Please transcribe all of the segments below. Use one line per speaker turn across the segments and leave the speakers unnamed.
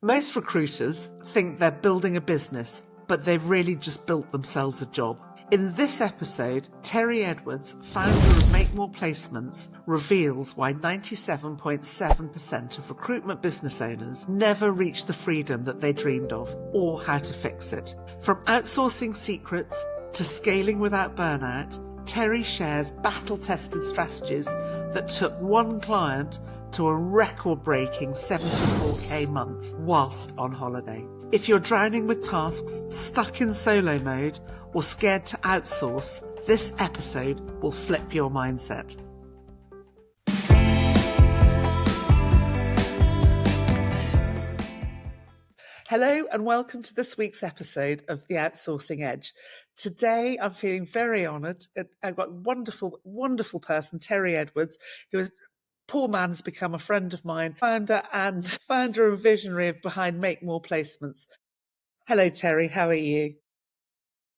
Most recruiters think they're building a business, but they've really just built themselves a job. In this episode, Terry Edwards, founder of Make More Placements, reveals why 97.7% of recruitment business owners never reach the freedom that they dreamed of, or how to fix it. From outsourcing secrets to scaling without burnout, Terry shares battle-tested strategies that took one client to a record-breaking 74k month whilst on holiday. If you're drowning with tasks, stuck in solo mode, or scared to outsource, this episode will flip your mindset. Hello and welcome to this week's episode of The Outsourcing Edge. Today I'm feeling very honoured. I've got a wonderful, wonderful person, Terry Edwards, who is poor man's become a friend of mine, founder and visionary behind Make More Placements. Hello, Terry. How are you?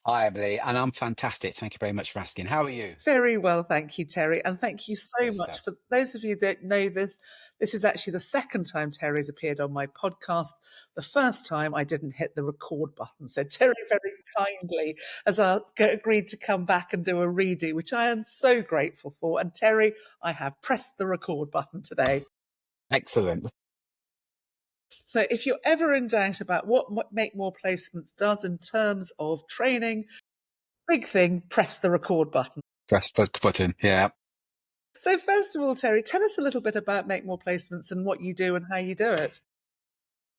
Hi, Emily, and I'm fantastic. Thank you very much for asking. How are you?
Very well, thank you, Terry. And thank you so much. For those of you who don't know this is actually the second time Terry's appeared on my podcast. The first time I didn't hit the record button. So Terry very kindly has agreed to come back and do a redo, which I am so grateful for. And Terry, I have pressed the record button today.
Excellent.
So if you're ever in doubt about what Make More Placements does in terms of training, big thing, press the record button.
Press the button, yeah.
So first of all, Terry, tell us a little bit about Make More Placements and what you do and how you do it.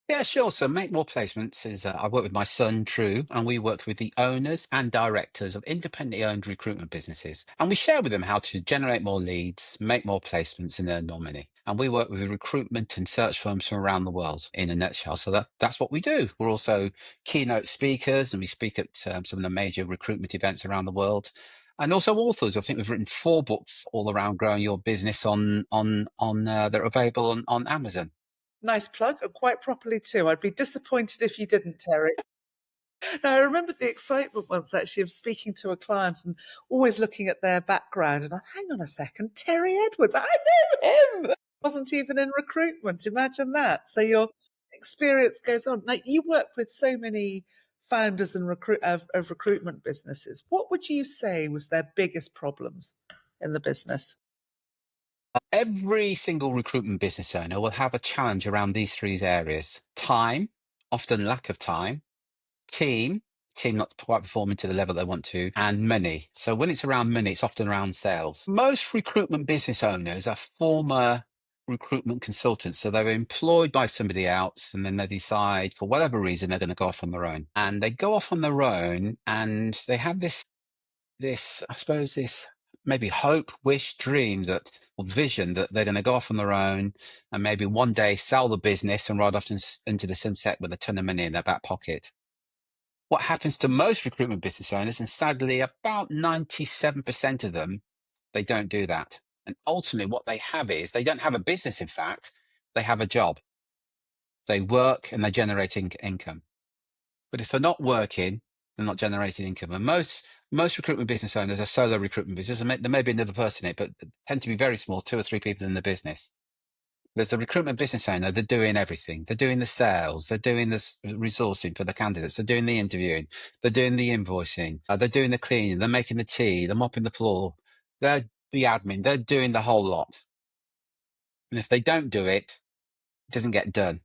Yeah, sure. So Make More Placements is, I work with my son, Drew, and we work with the owners and directors of independently owned recruitment businesses. And we share with them how to generate more leads, make more placements and earn more money. And we work with recruitment and search firms from around the world in a nutshell. So that's what we do. We're also keynote speakers and we speak at some of the major recruitment events around the world. And also authors. I think we've written 4 books all around growing your business that are available on Amazon.
Nice plug, and quite properly too. I'd be disappointed if you didn't, Terry. Now, I remember the excitement once actually of speaking to a client and always looking at their background and hang on a second, Terry Edwards, I know him! Wasn't even in recruitment, imagine that. So your experience goes on. Now, you work with so many founders and of recruitment businesses. What would you say was their biggest problems in the business?
Every single recruitment business owner will have a challenge around these 3 areas. Time, often lack of time. Team not quite performing to the level they want to. And money. So when it's around money, it's often around sales. Most recruitment business owners are former recruitment consultants. So they're employed by somebody else and then they decide for whatever reason they're going to go off on their own. And they go off on their own and they have this maybe hope, wish, dream or vision that they're going to go off on their own and maybe one day sell the business and ride off into the sunset with a ton of money in their back pocket. What happens to most recruitment business owners, and sadly about 97% of them, they don't do that. And ultimately what they have is, they don't have a business, in fact, they have a job. They work and they generate income. But if they're not working, they're not generating income. And most recruitment business owners are solo recruitment businesses. There may be another person in it, but tend to be very small, 2 or 3 people in the business. There's a recruitment business owner, they're doing everything. They're doing the sales, they're doing the resourcing for the candidates, they're doing the interviewing, they're doing the invoicing, they're doing the cleaning, they're making the tea, they're mopping the floor, they're the admin, they're doing the whole lot. And if they don't do it, it doesn't get done.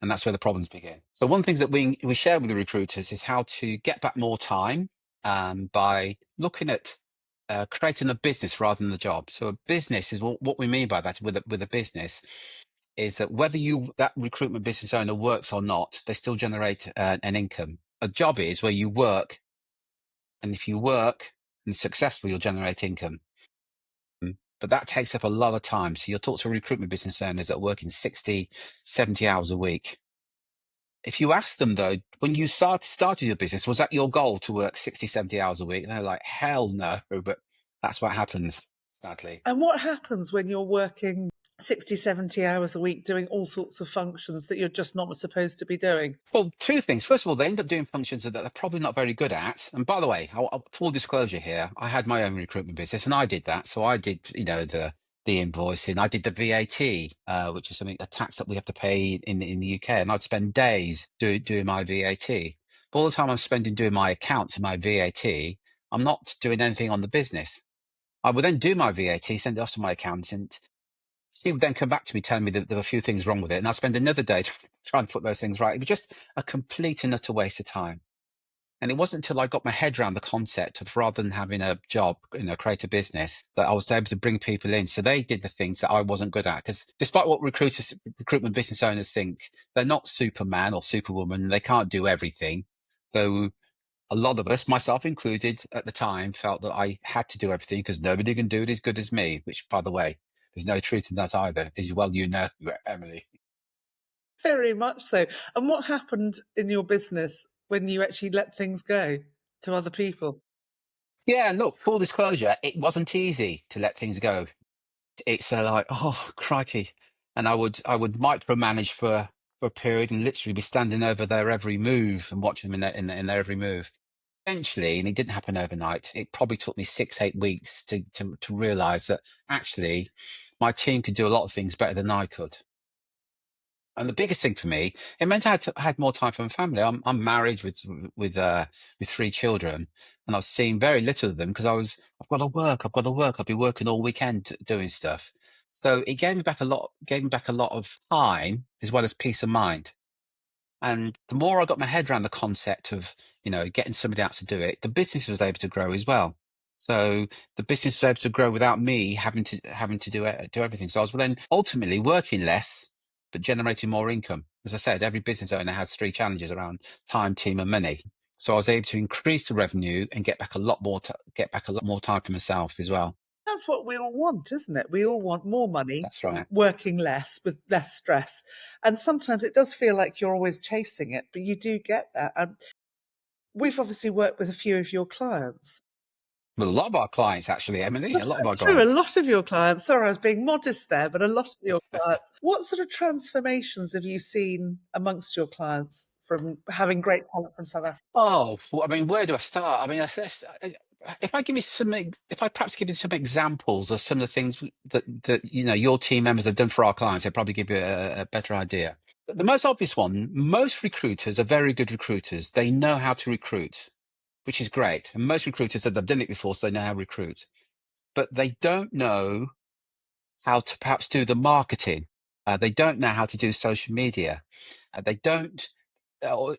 And that's where the problems begin. So one of the things that we share with the recruiters is how to get back more time by looking at creating a business rather than the job. So a business is what we mean by that with a business is that whether that recruitment business owner works or not, they still generate an income. A job is where you work, and if you work and are successful, you'll generate income. But that takes up a lot of time. So you'll talk to recruitment business owners that work in 60, 70 hours a week. If you ask them, though, when you started your business, was that your goal to work 60, 70 hours a week? And they're like, hell no, but that's what happens, sadly.
And what happens when you're working 60, 70 hours a week doing all sorts of functions that you're just not supposed to be doing?
Well, 2 things. First of all, they end up doing functions that they're probably not very good at. And by the way, full disclosure here, I had my own recruitment business and I did that. So I did, the the invoicing. I did the VAT, which is something, a tax that we have to pay in the UK, and I'd spend days doing my VAT. But all the time I'm spending doing my accounts and my VAT, I'm not doing anything on the business. I would then do my VAT, send it off to my accountant. She would then come back to me telling me that there were a few things wrong with it, and I'd spend another day trying to put those things right. It was just a complete and utter waste of time. And it wasn't until I got my head around the concept of, rather than having a job, create a business, that I was able to bring people in. So they did the things that I wasn't good at. Because despite what recruitment business owners think, they're not Superman or Superwoman. They can't do everything. So a lot of us, myself included at the time, felt that I had to do everything because nobody can do it as good as me, which, by the way, there's no truth in that either, as well you know, Emily.
Very much so. And what happened in your business when you actually let things go to other people?
Yeah, look, full disclosure, it wasn't easy to let things go. It's like, oh, crikey. And I would micromanage for a period and literally be standing over their every move and watching them in their every move. Eventually, and it didn't happen overnight, it probably took me 6, 8 weeks to realize that actually my team could do a lot of things better than I could. And the biggest thing for me, it meant I had more time for my family. I'm married with 3 children, and I was seeing very little of them because I've got to work, I've got to work. I'll be working all weekend doing stuff. So it gave me back a lot of time as well as peace of mind. And the more I got my head around the concept of, getting somebody else to do it, the business was able to grow as well. So the business was able to grow without me having to do everything. So I was then ultimately working less, but generating more income. As I said, every business owner has 3 challenges around time, team, and money. So I was able to increase the revenue and get back a lot more time for myself as well.
That's what we all want, isn't it? We all want more money,
That's right.
working less with less stress. And sometimes it does feel like you're always chasing it, but you do get that. And we've obviously worked with a few of your clients.
Well, a lot of our clients, actually, Emily, a lot of our
That's true. A
clients.
lot of your clients, sorry, I was being modest there, but a lot of your clients. What sort of transformations have you seen amongst your clients from having great talent from South Africa?
Oh, well, I mean, where do I start? I mean, if I perhaps give you some examples of some of the things that your team members have done for our clients, I'd probably give you a better idea. The most obvious one: most recruiters are very good recruiters. They know how to recruit, which is great. And most recruiters said they've done it before, so they know how to recruit. But they don't know how to perhaps do the marketing. They don't know how to do social media. They don't.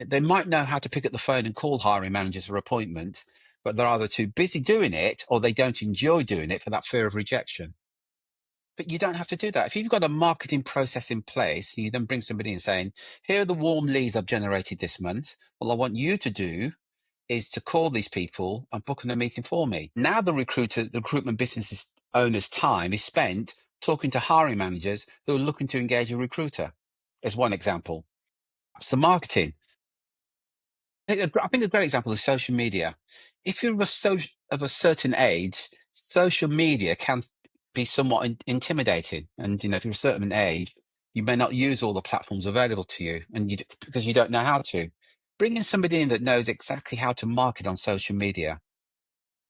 They might know how to pick up the phone and call hiring managers for appointment, but they're either too busy doing it or they don't enjoy doing it for that fear of rejection. But you don't have to do that. If you've got a marketing process in place, you then bring somebody in saying, here are the warm leads I've generated this month. All I want you to do is to call these people and book in a meeting for me. Now the recruitment business owner's time is spent talking to hiring managers who are looking to engage a recruiter. As one example. That's the marketing. I think a great example is social media. If you're of a certain age, social media can be somewhat intimidating. And if you're a certain age, you may not use all the platforms available to you, because you don't know how to. Bringing somebody in that knows exactly how to market on social media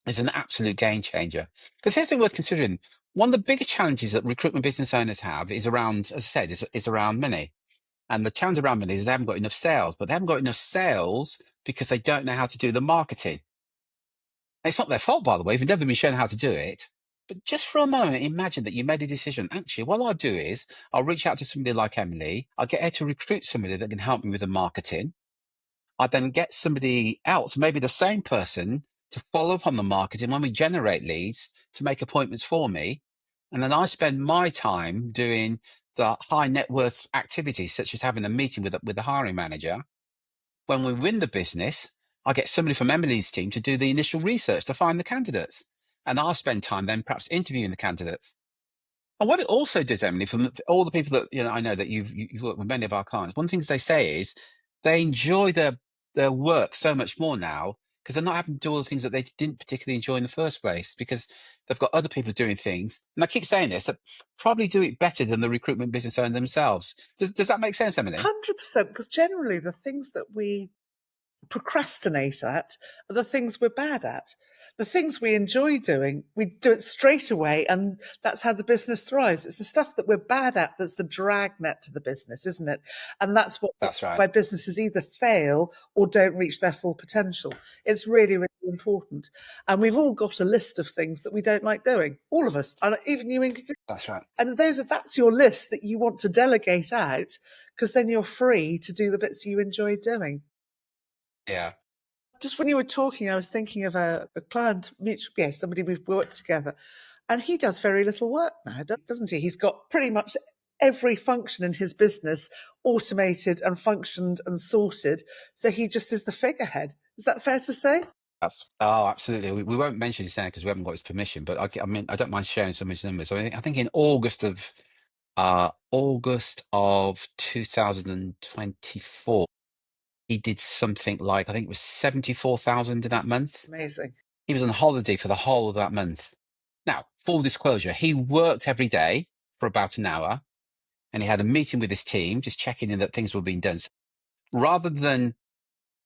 is an absolute game changer. Because here's something worth considering: one of the biggest challenges that recruitment business owners have is around, as I said, is around money. And the challenge around money is they haven't got enough sales, but they haven't got enough sales because they don't know how to do the marketing. It's not their fault, by the way, if they've never been shown how to do it. But just for a moment, imagine that you made a decision. Actually, what I'll do is I'll reach out to somebody like Emily. I'll get her to recruit somebody that can help me with the marketing. I then get somebody else, maybe the same person, to follow up on the marketing when we generate leads, to make appointments for me. And then I spend my time doing the high net worth activities, such as having a meeting with the hiring manager. When we win the business, I get somebody from Emily's team to do the initial research to find the candidates. And I'll spend time then perhaps interviewing the candidates. And what it also does, Emily, from all the people that I know that you've worked with many of our clients, one of the things they say is they enjoy their work so much more now because they're not having to do all the things that they didn't particularly enjoy in the first place, because they've got other people doing things. And I keep saying this, that probably do it better than the recruitment business owner themselves. Does that make sense, Emily?
100%, because generally the things that we procrastinate at are the things we're bad at. The things we enjoy doing, we do it straight away, and that's how the business thrives. It's the stuff that we're bad at that's the dragnet to the business, isn't it? And that's what
That's right.
why businesses either fail or don't reach their full potential. It's really, really important. And we've all got a list of things that we don't like doing, all of us, and even you included.
That's right.
And that's your list that you want to delegate out, because then you're free to do the bits you enjoy doing.
Yeah.
Just when you were talking, I was thinking of a client, mutual, somebody we've worked together, and he does very little work now, doesn't he? He's got pretty much every function in his business automated and functioned and sorted. So he just is the figurehead. Is that fair to say?
Absolutely. We won't mention his name because we haven't got his permission, but I mean, I don't mind sharing some of his numbers. So I think in August of 2024, he did something like, I think it was 74,000 in that month.
Amazing.
He was on holiday for the whole of that month. Now, full disclosure, he worked every day for about an hour, and he had a meeting with his team, just checking in that things were being done. So rather than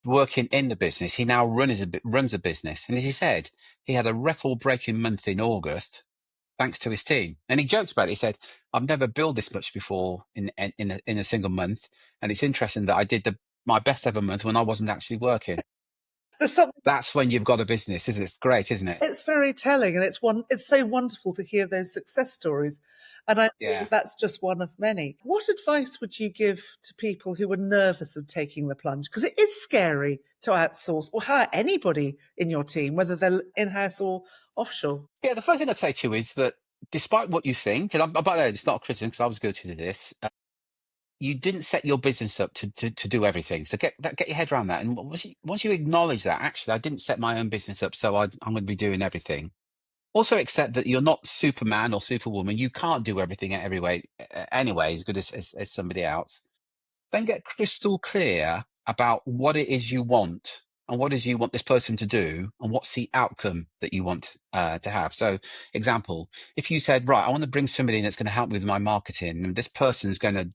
working in the business, he now runs a business. And as he said, he had a record-breaking month in August, thanks to his team. And he joked about it. He said, "I've never billed this much before in a single month, and it's interesting that I did my best ever month when I wasn't actually working."
There's something.
That's when you've got a business, isn't it? It's great, isn't it?
It's very telling, and it's so wonderful to hear those success stories. And I
Yeah.
think that's just one of many. What advice would you give to people who are nervous of taking the plunge? Because it is scary to outsource or hire anybody in your team, whether they're in-house or offshore.
Yeah, the first thing I'd say to you is that despite what you think, and by the way, it's not a criticism because I was guilty of this, you didn't set your business up to do everything. So get your head around that. And once you acknowledge that, actually, I didn't set my own business up, so I'm going to be doing everything. Also accept that you're not Superman or Superwoman. You can't do everything every way anyway, as good as somebody else. Then get crystal clear about what it is you want and what it is you want this person to do and what's the outcome that you want to have. So, example, if you said, right, I want to bring somebody in that's going to help me with my marketing, and this person's going to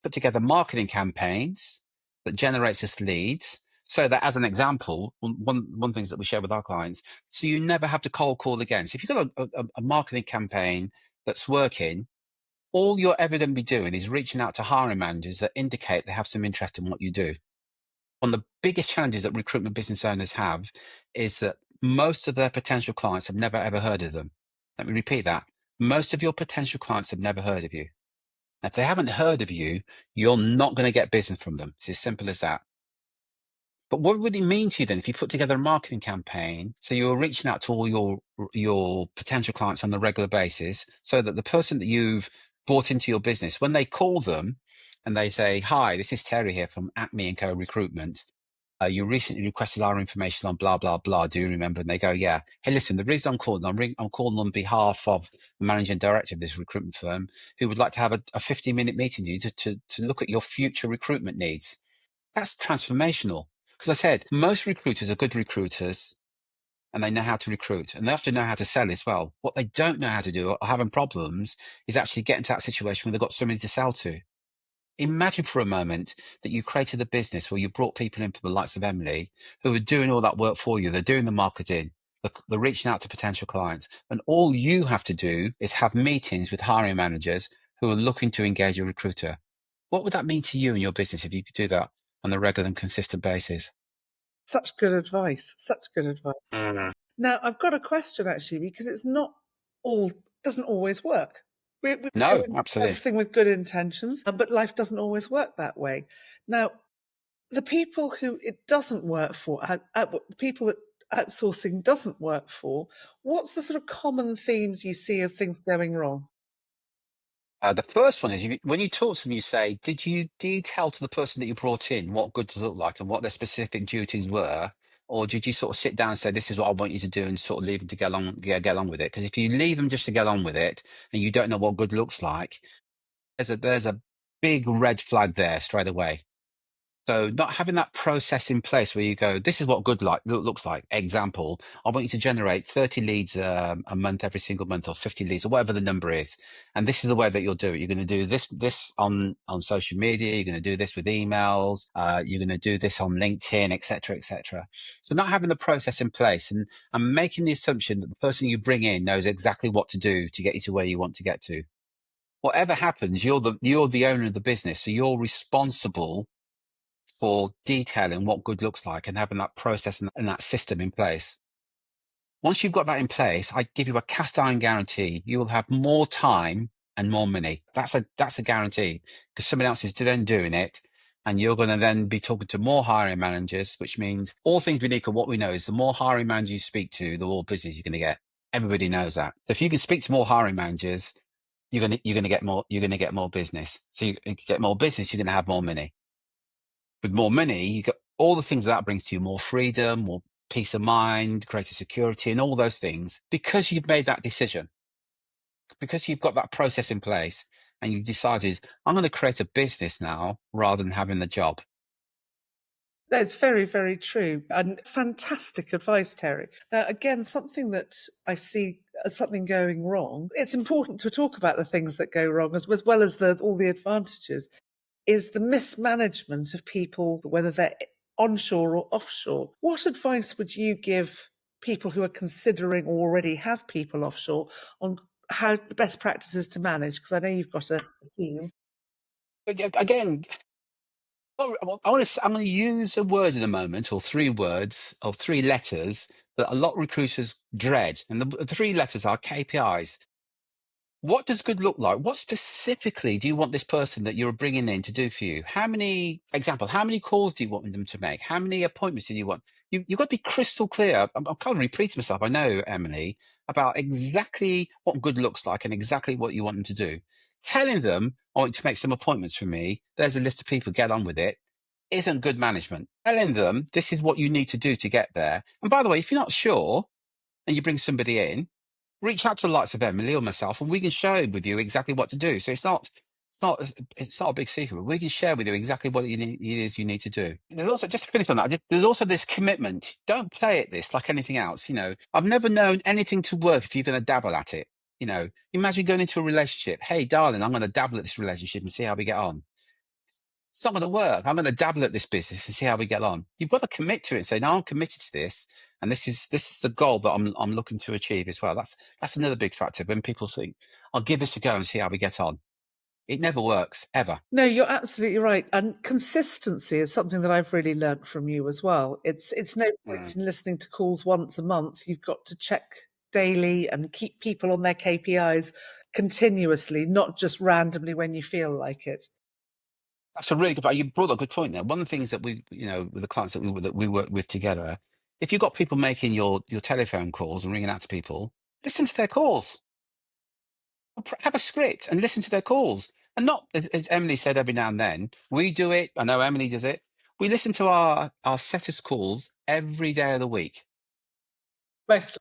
put together marketing campaigns that generates us leads. So that, as an example, one things that we share with our clients, so you never have to cold call again. So if you've got a marketing campaign that's working, all you're ever going to be doing is reaching out to hiring managers that indicate they have some interest in what you do. One of the biggest challenges that recruitment business owners have is that most of their potential clients have never ever heard of them. Let me repeat that. Most of your potential clients have never heard of you. And if they haven't heard of you, you're not going to get business from them. It's as simple as that. But what would it mean to you then if you put together a marketing campaign so you're reaching out to all your potential clients on a regular basis so that the person that you've brought into your business, when they call them and they say, "Hi, this is Terry here from Acme and Co Recruitment. You recently requested our information on blah, blah, blah. Do you remember?" And they go, "Yeah. Hey, listen, the reason I'm calling, I'm calling on behalf of the managing director of this recruitment firm who would like to have a 15-minute meeting with you to look at your future recruitment needs." That's transformational. Because I said, most recruiters are good recruiters and they know how to recruit and they often know how to sell as well. What they don't know how to do or are having problems is actually get into that situation where they've got somebody to sell to. Imagine for a moment that you created a business where you brought people in from the likes of Emily who are doing all that work for you. They're doing the marketing. They're reaching out to potential clients. And all you have to do is have meetings with hiring managers who are looking to engage a recruiter. What would that mean to you and your business if you could do that on a regular and consistent basis?
Such good advice. Such good advice.
Mm.
Now, I've got a question actually, because it's not all, doesn't always work. We
No,
do
absolutely.
everything with good intentions, but life doesn't always work that way. Now, the people who it doesn't work for, the people that outsourcing doesn't work for, what's the sort of common themes you see of things going wrong?
The first one is when you talk to them, you say, did you detail to the person that you brought in what good does look like and what their specific duties were? Or did you sort of sit down and say, this is what I want you to do and sort of leave them to get on with it? Because if you leave them just to get on with it and you don't know what good looks like, there's a big red flag there straight away. So not having that process in place where you go, this is what looks like. Example, I want you to generate 30 leads a month, every single month, or 50 leads, or whatever the number is. And this is the way that you'll do it. You're going to do this on social media. You're going to do this with emails. You're going to do this on LinkedIn, et cetera, et cetera. So not having the process in place and making the assumption that the person you bring in knows exactly what to do to get you to where you want to get to. Whatever happens, you're the owner of the business. So you're responsible for detailing what good looks like and having that process and that system in place. Once you've got that in place, I give you a cast iron guarantee. You will have more time and more money. That's a guarantee, because somebody else is then doing it. And you're going to then be talking to more hiring managers, which means all things being equal, what we know is the more hiring managers you speak to, the more business you're going to get. Everybody knows that. So if you can speak to more hiring managers, you're going to get more business. So you get more business, you're going to have more money. With more money, you get all the things that brings to you: more freedom, more peace of mind, greater security, and all those things, because you've made that decision, because you've got that process in place, and you've decided, I'm going to create a business now rather than having the job.
That's very, very true. And fantastic advice, Terry. Now, again, something that I see as something going wrong, it's important to talk about the things that go wrong as well as all the advantages, is the mismanagement of people, whether they're onshore or offshore. What advice would you give people who are considering or already have people offshore on how the best practices to manage? Because I know you've got a team.
Again, I'm going to use a word in a moment, or 3 words, or 3 letters that a lot of recruiters dread. And the 3 letters are KPIs. What does good look like? What specifically do you want this person that you're bringing in to do for you? How many calls do you want them to make? How many appointments do you want? You've got to be crystal clear. I'm kind of repeating myself, I know, Emily, about exactly what good looks like and exactly what you want them to do. Telling them, I want you to make some appointments for me. There's a list of people, get on with it. Isn't good management. Telling them this is what you need to do to get there. And by the way, if you're not sure and you bring somebody in, reach out to the likes of Emily or myself, and we can share with you exactly what to do. So it's not a big secret. We can share with you exactly what it is you need to do. There's also, just to finish on that, there's also this commitment. Don't play at this like anything else. I've never known anything to work if you're going to dabble at it. Imagine going into a relationship. Hey, darling, I'm going to dabble at this relationship and see how we get on. It's not going to work. I'm going to dabble at this business and see how we get on. You've got to commit to it and say, no, I'm committed to this. And this is the goal that I'm looking to achieve as well. That's another big factor. When people think, I'll give this a go and see how we get on. It never works, ever.
No, you're absolutely right. And consistency is something that I've really learnt from you as well. It's no point in listening to calls once a month. You've got to check daily and keep people on their KPIs continuously, not just randomly when you feel like it.
That's a really good point. You brought up a good point there. One of the things that we, with the clients that we work with together, if you've got people making your telephone calls and ringing out to people, listen to their calls. Have a script and listen to their calls. And not, as Emily said, every now and then, we do it. I know Emily does it. We listen to our setters calls every day of the week.
Most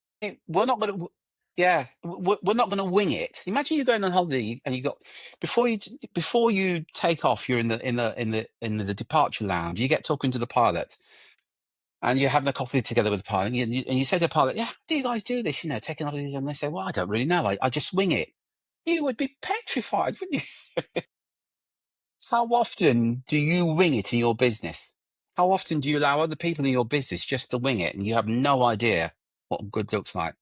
We're not going to, yeah, we're not going to wing it. Imagine you're going on holiday and before you take off, you're in the departure lounge. You get talking to the pilot, and you're having a coffee together with the pilot, and you say to the pilot, "Yeah, how do you guys do this? Taking off," and they say, "Well, I don't really know. I just wing it." You would be petrified, wouldn't you? How often do you wing it in your business? How often do you allow other people in your business just to wing it and you have no idea what good looks like?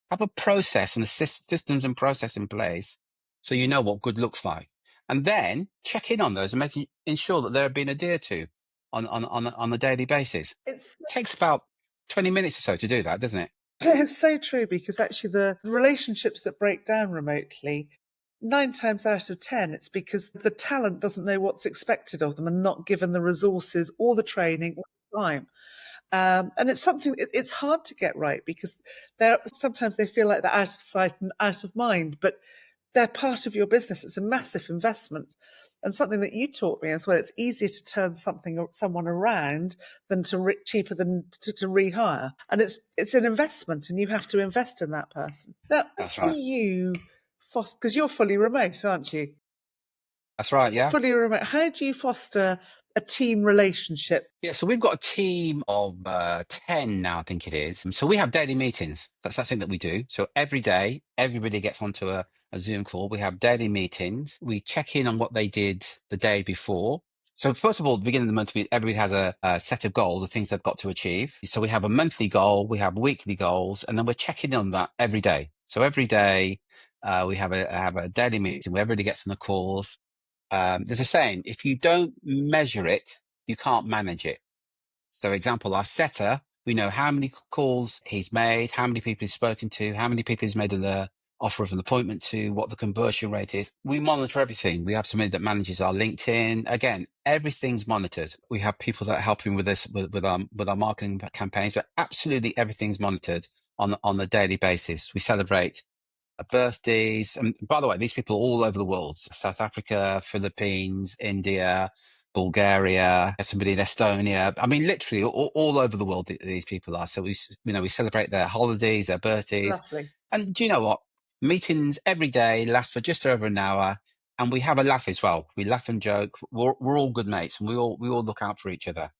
Have a process and systems and process in place so you know what good looks like. And then check in on those and ensure that they're being adhered to on a daily basis.
it's
It takes about 20 minutes or so to do that, doesn't it?
It's so true, because actually the relationships that break down remotely, 9 times out of 10, it's because the talent doesn't know what's expected of them and not given the resources or the training or the time. And it's something, it's hard to get right, because sometimes they feel like they're out of sight and out of mind, but they're part of your business. It's a massive investment. And something that you taught me as well, it's easier to turn someone around than cheaper than to rehire. And it's an investment, and you have to invest in that person. Now,
That's
how
right.
do you foster, because you're fully remote, aren't you?
That's right. Yeah.
Fully remote. How do you foster a team relationship?
Yeah, so we've got a team of 10 now, I think it is. So we have daily meetings. That's something that we do. So every day, everybody gets onto a Zoom call. We have daily meetings. We check in on what they did the day before. So first of all, at the beginning of the month, everybody has a set of goals, the things they've got to achieve. So we have a monthly goal, we have weekly goals, and then we're checking on that every day. So every day, we have a daily meeting where everybody gets on the calls. There's a saying, if you don't measure it, you can't manage it. So example, our setter, we know how many calls he's made, how many people he's spoken to, how many people he's made an offer of an appointment to, what the conversion rate is. We monitor everything. We have somebody that manages our LinkedIn. Again, everything's monitored. We have people that are helping with this, with our marketing campaigns, but absolutely everything's monitored on a daily basis. We celebrate birthdays. And by the way, these people are all over the world: South Africa, Philippines, India, Bulgaria, somebody in Estonia. I mean, literally all over the world, these people are. So we celebrate their holidays, their birthdays.
Lovely.
And do you know what? Meetings every day last for just over an hour. And we have a laugh as well. We laugh and joke. We're all good mates, and we all look out for each other.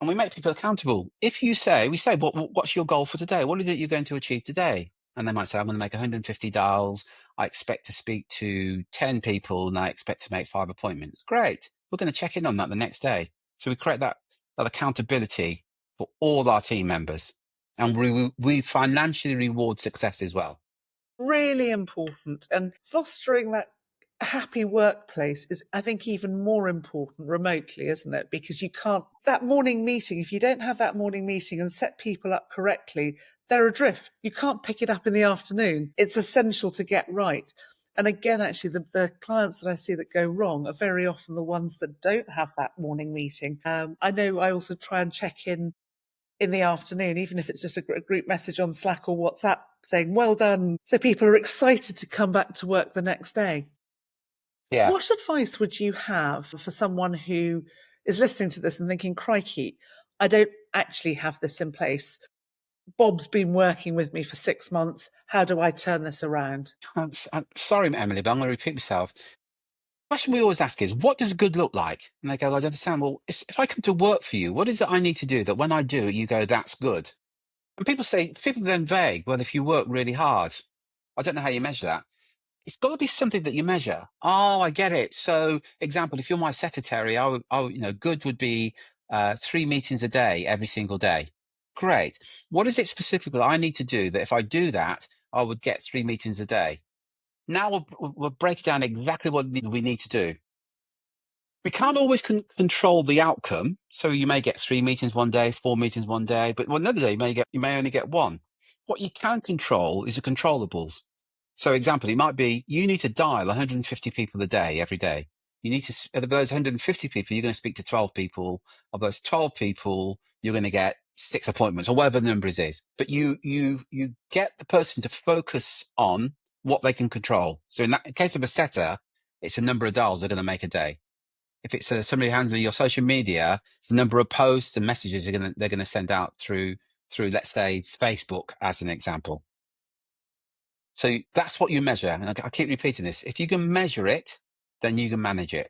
And we make people accountable. If we say, what's your goal for today? What is it you're going to achieve today? And they might say, I'm going to make 150 dials. I expect to speak to 10 people, and I expect to make 5 appointments. Great. We're going to check in on that the next day. So we create that accountability for all our team members. And we financially reward success as well.
Really important. And fostering that happy workplace is, I think, even more important remotely, isn't it? Because you can't, that morning meeting, if you don't have that morning meeting and set people up correctly, they're adrift. You can't pick it up in the afternoon. It's essential to get right. And again, actually, the clients that I see that go wrong are very often the ones that don't have that morning meeting. I know I also try and check in the afternoon, even if it's just a group message on Slack or WhatsApp saying, well done. So people are excited to come back to work the next day.
Yeah.
What advice would you have for someone who is listening to this and thinking, crikey, I don't actually have this in place? Bob's been working with me for 6 months. How do I turn this around?
I'm sorry, Emily, but I'm going to repeat myself. The question we always ask is, what does good look like? And they go, I don't understand. Well, if I come to work for you, what is it I need to do that when I do it, you go, that's good? And people are then vague. Well, if you work really hard, I don't know how you measure that. It's got to be something that you measure. Oh, I get it. So, example, if you're my secretary, good would be 3 meetings a day, every single day. Great. What is it specifically I need to do that if I do that, I would get 3 meetings a day? Now we'll break down exactly what we need to do. We can't always control the outcome. So you may get 3 meetings one day, 4 meetings one day, but another day you may only get 1. What you can control is the controllables. So example, it might be you need to dial 150 people a day, every day. You need to, of those 150 people, you're going to speak to 12 people. Of those 12 people, you're going to get 6 appointments or whatever the number is. But you get the person to focus on what they can control. So in that case of a setter, it's the number of dials they're going to make a day. If it's somebody handling your social media, it's the number of posts and messages they're going to send out through, let's say, Facebook, as an example. So that's what you measure. And I keep repeating this. If you can measure it, then you can manage it.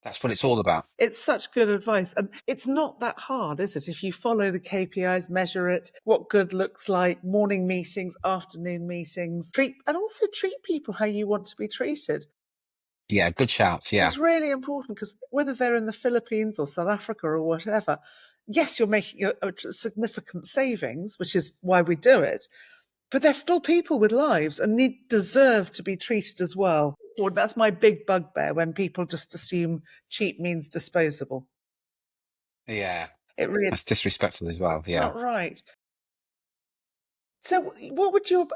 That's what it's all about.
It's such good advice. And it's not that hard, is it? If you follow the KPIs, measure it, what good looks like, morning meetings, afternoon meetings, and also treat people how you want to be treated.
Yeah, good shout. Yeah.
It's really important because whether they're in the Philippines or South Africa or whatever, yes, you're making a significant savings, which is why we do it. But they're still people with lives and deserve to be treated as well. Or that's my big bugbear when people just assume cheap means disposable.
Yeah.
It really
That's disrespectful as well. Yeah.
not right. So, what would your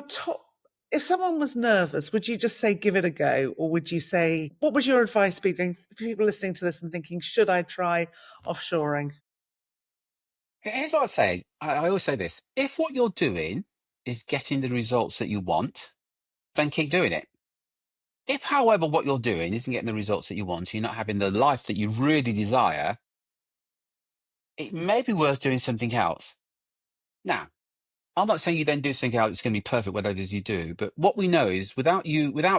top? If someone was nervous, would you just say give it a go, or would you say what would your advice be for people listening to this and thinking, should I try offshoring?
Here's what I say. I always say this. If what you're doing is getting the results that you want, then keep doing it. If, however, what you're doing isn't getting the results that you want, you're not having the life that you really desire, it may be worth doing something else. Now, I'm not saying you then do something else that's going to be perfect, whatever it is you do. But what we know is without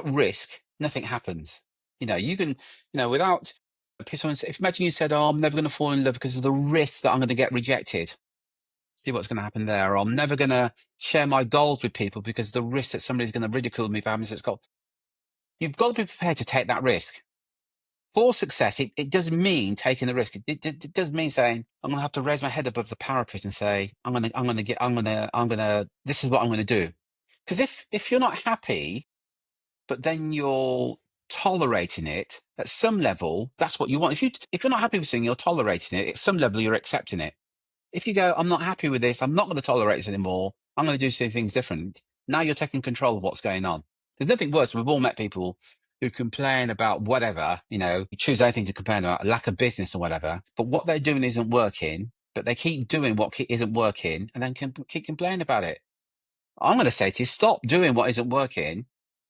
risk, nothing happens. You can, without someone, if imagine you said, "Oh, I'm never going to fall in love because of the risk that I'm going to get rejected." See what's going to happen there. Or I'm never going to share my goals with people because of the risk that somebody's going to ridicule me for having such goals. You've got to be prepared to take that risk. For success, it does mean taking the risk. It does mean saying, I'm going to have to raise my head above the parapet and say, this is what I'm going to do. Because if you're not happy, but then you're tolerating it at some level, that's what you want. If you're not happy with something, you're tolerating it. At some level, you're accepting it. If you go, I'm not happy with this, I'm not going to tolerate this anymore, I'm going to do some things different. Now you're taking control of what's going on. There's nothing worse. We've all met people who complain about whatever, you choose anything to complain about, lack of business or whatever, but what they're doing isn't working, but they keep doing what isn't working and then keep complaining about it. I'm going to say to you, stop doing what isn't working.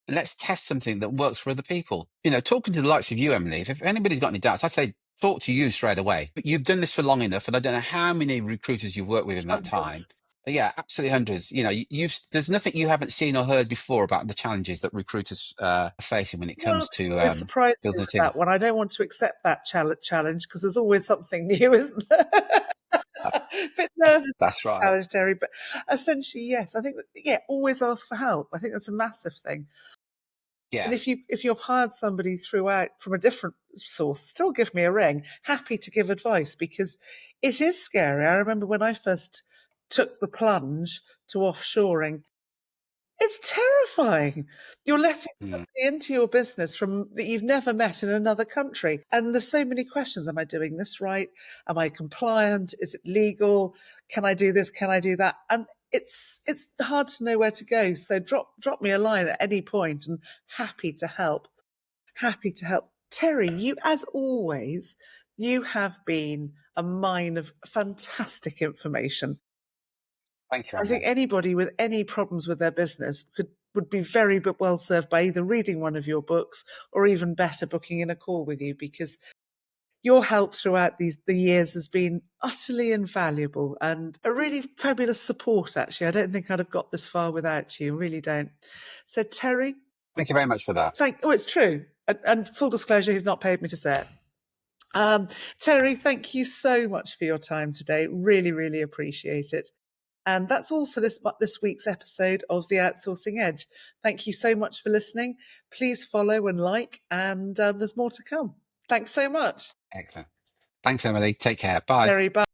Let's test something that works for other people. Talking to the likes of you, Emily, if anybody's got any doubts, I'd say talk to you straight away. But you've done this for long enough, and I don't know how many recruiters you've worked with in that time. But yeah, absolutely hundreds. There's nothing you haven't seen or heard before about the challenges that recruiters are facing when it comes to
Well, surprised
building a
with
team.
that one. I don't want to accept that challenge because there's always something new, isn't there? Bit nervous.
That's right.
Challenge, Terry, but essentially, yes. I think always ask for help. I think that's a massive thing.
Yeah.
And if you've hired somebody throughout from a different source, still give me a ring. Happy to give advice because it is scary. I remember when I first took the plunge to offshoring. It's terrifying. You're letting somebody into your business that you've never met in another country. And there's so many questions. Am I doing this right? Am I compliant? Is it legal? Can I do this? Can I do that? And it's hard to know where to go. So drop me a line at any point and happy to help. Happy to help. Terry, you, as always, you have been a mine of fantastic information.
Thank you,
I think
Emily.
anybody with any problems with their business would be very well served by either reading one of your books or even better, booking in a call with you, because your help throughout the years has been utterly invaluable and a really fabulous support, actually. I don't think I'd have got this far without you. I really don't. So, Terry.
Thank you very much for that.
It's true. And full disclosure, he's not paid me to say it. Terry, thank you so much for your time today. Really, really appreciate it. And that's all for this week's episode of The Outsourcing Edge. Thank you so much for listening. Please follow and like, and there's more to come. Thanks so much.
Excellent. Thanks, Emily. Take care. Bye.
Terry, bye.